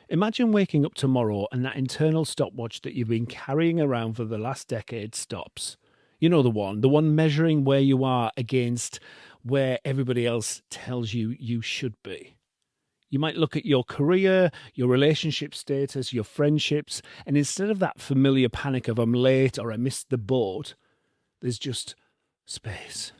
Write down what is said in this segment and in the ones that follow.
Imagine waking up tomorrow and that internal stopwatch that you've been carrying around for the last decade stops. You know the one measuring where you are against where everybody else tells you you should be. You might look at your career, your relationship status, your friendships, and instead of that familiar panic of I'm late or I missed the boat, there's just space.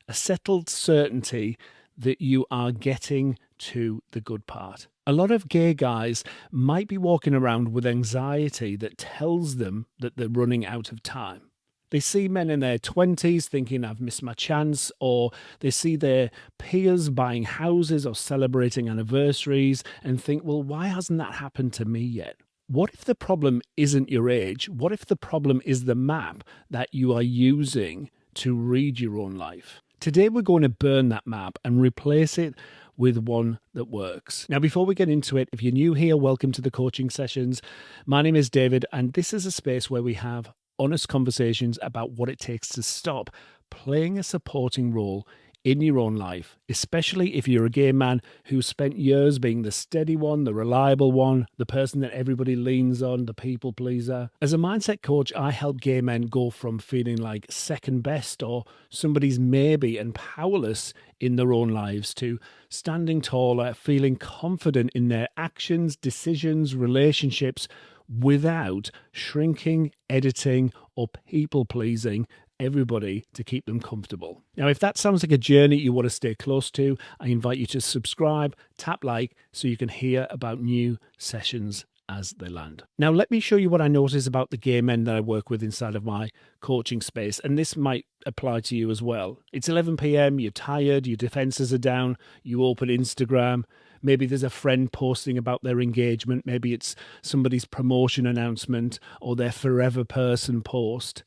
A settled certainty that you are getting to the good part. A lot of gay guys might be walking around with anxiety that tells them that they're running out of time. They see men in their 20s thinking I've missed my chance, or they see their peers buying houses or celebrating anniversaries and think, well, why hasn't that happened to me yet? What if the problem isn't your age? What if the problem is the map that you are using to read your own life? Today, we're going to burn that map and replace it with one that works. Now, before we get into it, if you're new here, welcome to the coaching sessions. My name is David, and this is a space where we have honest conversations about what it takes to stop playing a supporting role in your own life, especially if you're a gay man who spent years being the steady one, the reliable one, the person that everybody leans on, the people pleaser. As a mindset coach, I help gay men go from feeling like second best or somebody's maybe and powerless in their own lives to standing taller, feeling confident in their actions, decisions, relationships, without shrinking, editing, or people pleasing everybody to keep them comfortable. Now, if that sounds like a journey you want to stay close to, I invite you to subscribe, tap like, so you can hear about new sessions as they land. Now, let me show you what I notice about the gay men that I work with inside of my coaching space, and this might apply to you as well. It's 11 p.m, you're tired, your defenses are down, you open Instagram. Maybe there's a friend posting about their engagement. Maybe it's somebody's promotion announcement or their forever person post.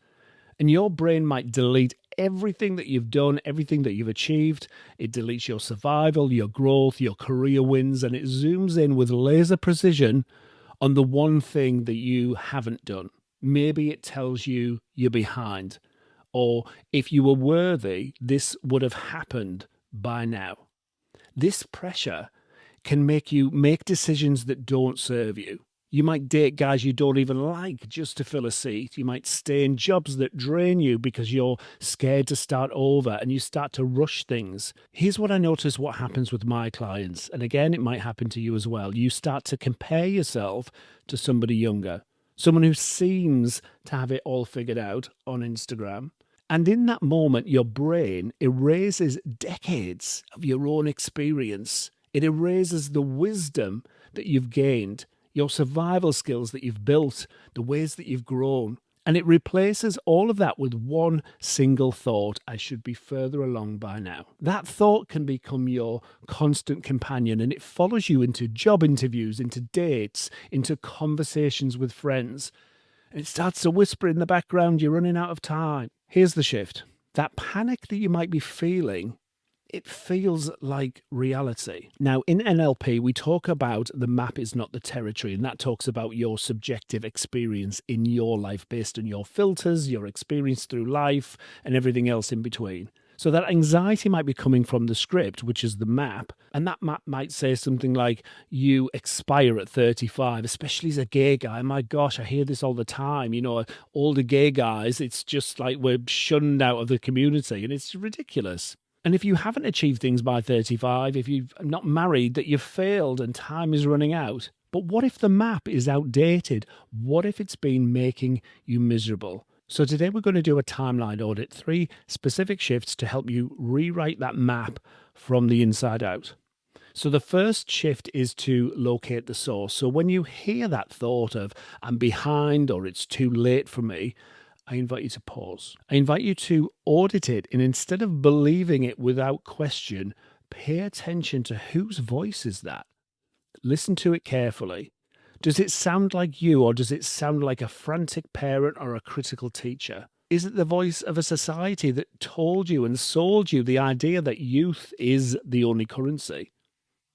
And your brain might delete everything that you've done, everything that you've achieved. It deletes your survival, your growth, your career wins, and it zooms in with laser precision on the one thing that you haven't done. Maybe it tells you you're behind, or if you were worthy, this would have happened by now. This pressure can make you make decisions that don't serve you. You might date guys you don't even like just to fill a seat. You might stay in jobs that drain you because you're scared to start over and you start to rush things. Here's what I notice what happens with my clients. And again, it might happen to you as well. You start to compare yourself to somebody younger, someone who seems to have it all figured out on Instagram. And in that moment, your brain erases decades of your own experience. It erases the wisdom that you've gained, your survival skills that you've built, the ways that you've grown. And it replaces all of that with one single thought: I should be further along by now. That thought can become your constant companion, and it follows you into job interviews, into dates, into conversations with friends. And it starts to whisper in the background, you're running out of time. Here's the shift. That panic that you might be feeling, it feels like reality. Now, in NLP, we talk about the map is not the territory, and that talks about your subjective experience in your life based on your filters, your experience through life, and everything else in between. So that anxiety might be coming from the script, which is the map, and that map might say something like, you expire at 35, especially as a gay guy. My gosh, I hear this all the time. You know, older gay guys, it's just like we're shunned out of the community, and it's ridiculous. And if you haven't achieved things by 35, if you're not married, that you've failed and time is running out. But what if the map is outdated? What if it's been making you miserable? So today we're going to do a timeline audit, 3 specific shifts to help you rewrite that map from the inside out. So the first shift is to locate the source. So when you hear that thought of I'm behind or it's too late for me, I invite you to pause. I invite you to audit it, and instead of believing it without question, pay attention to whose voice is that. Listen to it carefully. Does it sound like you, or does it sound like a frantic parent or a critical teacher? Is it the voice of a society that told you and sold you the idea that youth is the only currency?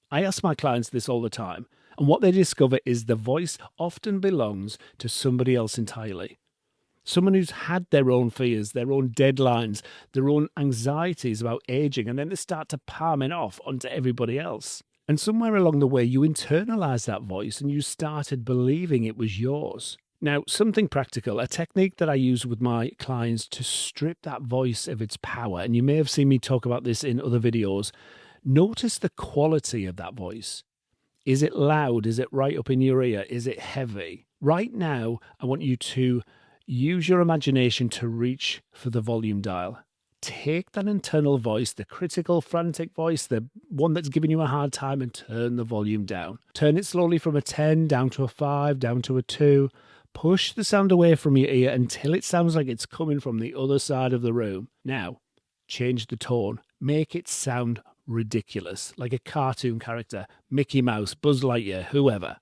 I ask my clients this all the time, and what they discover is the voice often belongs to somebody else entirely. Someone who's had their own fears, their own deadlines, their own anxieties about aging, and then they start to palm it off onto everybody else. And somewhere along the way, you internalized that voice and you started believing it was yours. Now, something practical, a technique that I use with my clients to strip that voice of its power, and you may have seen me talk about this in other videos. Notice the quality of that voice. Is it loud? Is it right up in your ear? Is it heavy? Right now, I want you to use your imagination to reach for the volume dial. Take that internal voice, the critical, frantic voice, the one that's giving you a hard time, and turn the volume down. Turn it slowly from a 10 down to a 5, down to a 2. Push the sound away from your ear until it sounds like it's coming from the other side of the room. Now, change the tone. Make it sound ridiculous, like a cartoon character, Mickey Mouse, Buzz Lightyear, whoever.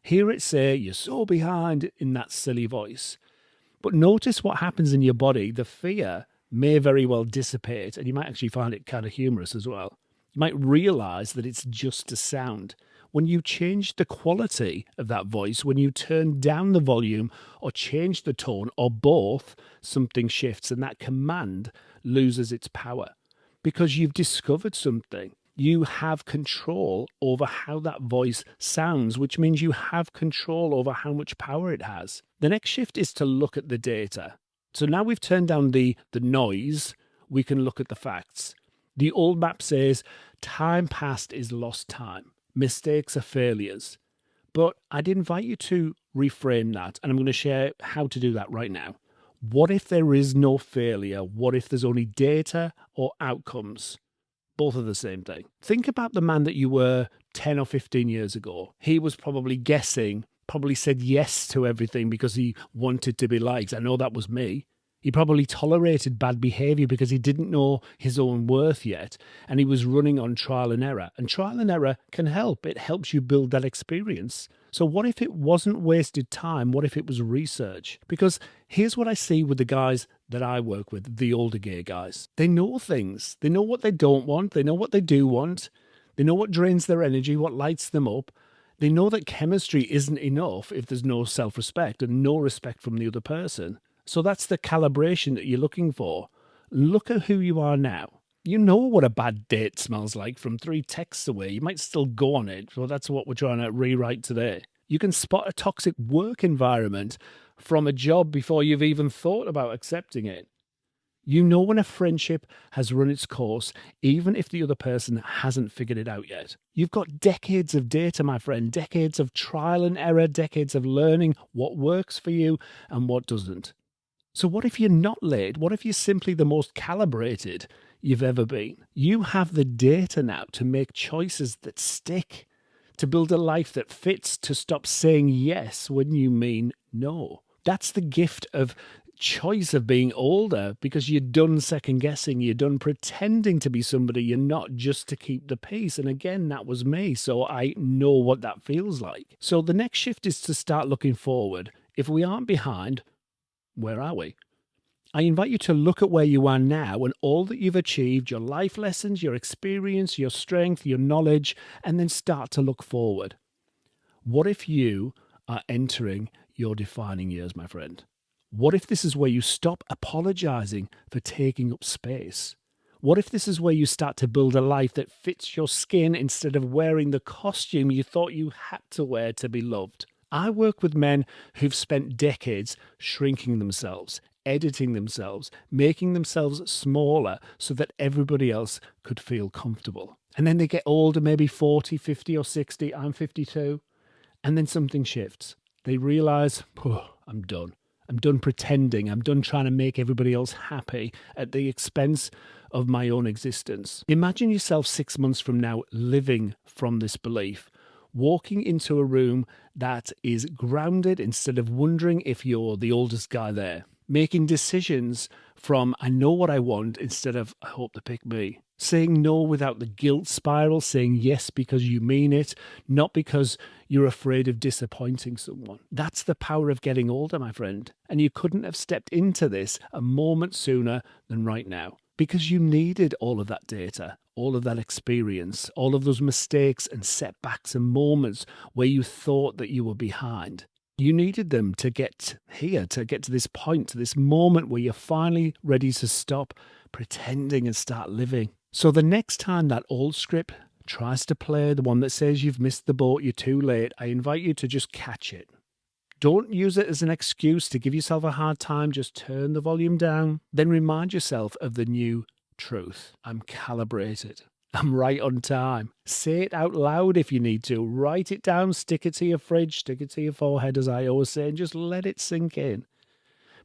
Hear it say, "You're so behind," in that silly voice. But notice what happens in your body. The fear may very well dissipate, and you might actually find it kind of humorous as well. You might realize that it's just a sound. When you change the quality of that voice, when you turn down the volume or change the tone or both, something shifts and that command loses its power because you've discovered something. You have control over how that voice sounds, which means you have control over how much power it has. The next shift is to look at the data. So now we've turned down the noise, we can look at the facts. The old map says time past is lost time. Mistakes are failures. But I'd invite you to reframe that, and I'm going to share how to do that right now. What if there is no failure? What if there's only data or outcomes? Both are the same thing. Think about the man that you were 10 or 15 years ago. He was probably guessing, probably said yes to everything because he wanted to be liked. I know that was me. He probably tolerated bad behavior because he didn't know his own worth yet, and he was running on trial and error. And trial and error can help. It helps you build that experience. So what if it wasn't wasted time? What if it was research? Because here's what I see with the guys that I work with, the older gay guys. They know things. They know what they don't want. They know what they do want. They know what drains their energy, what lights them up. They know that chemistry isn't enough if there's no self-respect and no respect from the other person. So that's the calibration that you're looking for. Look at who you are now. You know what a bad date smells like from 3 texts away. You might still go on it. So that's what we're trying to rewrite today. You can spot a toxic work environment from a job before you've even thought about accepting it. You know when a friendship has run its course, even if the other person hasn't figured it out yet. You've got decades of data, my friend, decades of trial and error, decades of learning what works for you and what doesn't. So what if you're not late? What if you're simply the most calibrated you've ever been? You have the data now to make choices that stick, to build a life that fits, to stop saying yes when you mean no. That's the gift of choice of being older, because you're done second guessing, you're done pretending to be somebody you're not just to keep the peace. And again, that was me, so I know what that feels like. So the next shift is to start looking forward. If we aren't behind, where are we? I invite you to look at where you are now and all that you've achieved, your life lessons, your experience, your strength, your knowledge, and then start to look forward. What if you are entering your defining years, my friend? What if this is where you stop apologizing for taking up space? What if this is where you start to build a life that fits your skin instead of wearing the costume you thought you had to wear to be loved? I work with men who've spent decades shrinking themselves, editing themselves, making themselves smaller so that everybody else could feel comfortable. And then they get older, maybe 40, 50 or 60. I'm 52. And then something shifts. They realize, I'm done. I'm done pretending. I'm done trying to make everybody else happy at the expense of my own existence. Imagine yourself 6 months from now living from this belief, walking into a room that is grounded instead of wondering if you're the oldest guy there. Making decisions from I know what I want instead of I hope they pick me. Saying no without the guilt spiral, saying yes because you mean it, not because you're afraid of disappointing someone. That's the power of getting older, my friend. And you couldn't have stepped into this a moment sooner than right now, because you needed all of that data, all of that experience, all of those mistakes and setbacks and moments where you thought that you were behind. You needed them to get here, to get to this point, to this moment where you're finally ready to stop pretending and start living. So the next time that old script tries to play, the one that says you've missed the boat, you're too late, I invite you to just catch it. Don't use it as an excuse to give yourself a hard time. Just turn the volume down. Then remind yourself of the new truth. I'm calibrated. I'm right on time. Say it out loud if you need to. Write it down, stick it to your fridge, stick it to your forehead, as I always say, and just let it sink in.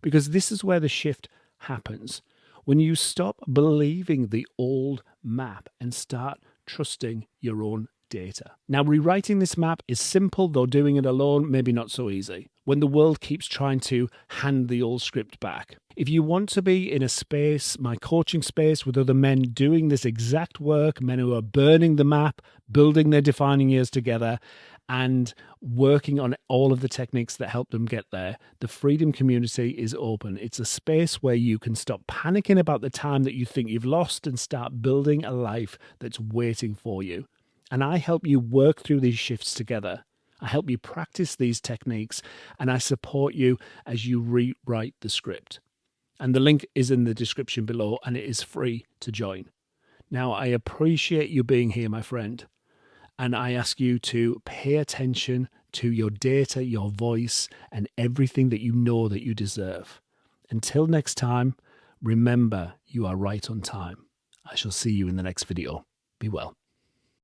Because this is where the shift happens. When you stop believing the old map and start trusting your own data. Now, rewriting this map is simple, though doing it alone, maybe not so easy, when the world keeps trying to hand the old script back. If you want to be in a space, my coaching space, with other men doing this exact work, men who are burning the map, building their defining years together, and working on all of the techniques that help them get there, the Freedom Community is open. It's a space where you can stop panicking about the time that you think you've lost and start building a life that's waiting for you. And I help you work through these shifts together. I help you practice these techniques, and I support you as you rewrite the script. And the link is in the description below, and it is free to join. Now, I appreciate you being here, my friend. And I ask you to pay attention to your data, your voice, and everything that you know that you deserve. Until next time, remember, you are right on time. I shall see you in the next video. Be well.